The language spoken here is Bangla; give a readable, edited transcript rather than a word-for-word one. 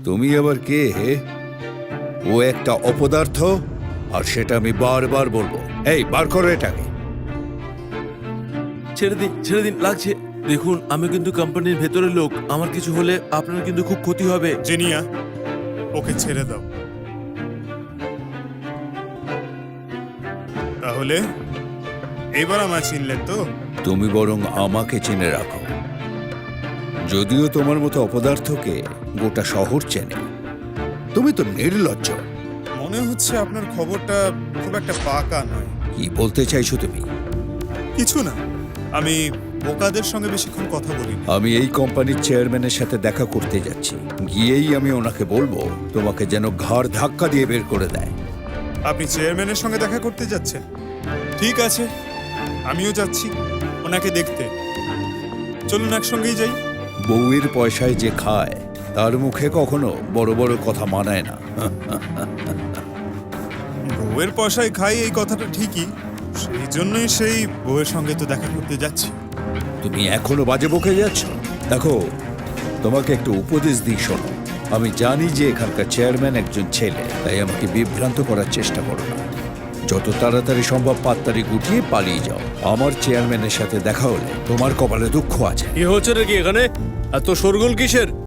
তুমি আবার কে হে? ও একটা অপদার্থ, আর সেটা আমি বারবার বলবো। এই বার করো এটাকে। ছেড়ে দিন, লাগছে। দেখুন, আমি কিন্তু কোম্পানির ভেতরের লোক, আমার কিছু হলে আপনার কিন্তু খুব ক্ষতি হবে। জিনিয়া, ওকে ছেড়ে দাও। তাহলে এবার আমায় চিনলে তো? তুমি বরং আমাকে চিনে রাখো। যদিও তোমার মতো অপদার্থকে গোটা শহর চেনে, তুমি তো নির্লজ্জ। মনে হচ্ছে আপনার খবরটা খুব একটা পাকা নয়। কি বলতে চাইছো তুমি? কিছু না, আমি বোকাদের সঙ্গে বেশিক্ষণ কথা বলি না। আমি এই কোম্পানির চেয়ারম্যানের সাথে দেখা করতে যাচ্ছি। গিয়েই আমি ওনাকে বলবো তোমাকে যেন ঘাড় ধাক্কা দিয়ে বের করে দেয়। আপনি চেয়ারম্যানের সঙ্গে দেখা করতে যাচ্ছেন? ঠিক আছে, আমিও যাচ্ছি ওনাকে দেখতে। চলুন একসঙ্গেই যাই। বউয়ের পয়সায় যে খায় তার মুখে কখনো বড় বড় কথা মানায় না। বউয়ের পয়সায় খাই, এই কথাটা ঠিকই। সেই জন্যই সেই বউয়ের সঙ্গে তো দেখা করতে যাচ্ছি। তুমি এখনো বাজে বকে যাচ্ছ। দেখো, তোমাকে একটু উপদেশ দিই, শোনো। আমি জানি যে এখানকার চেয়ারম্যান একজন ছেলে, তাই আমাকে বিভ্রান্ত করার চেষ্টা করো না। যত তাড়াতাড়ি সম্ভব পাত্তারি গুটিয়ে পালিয়ে যাও। আমার চেয়ারম্যানের সাথে দেখা হলে তোমার কপালে দুঃখ আছে। কি হচ্ছে নাকি এখানে? এত শোরগোল কিসের?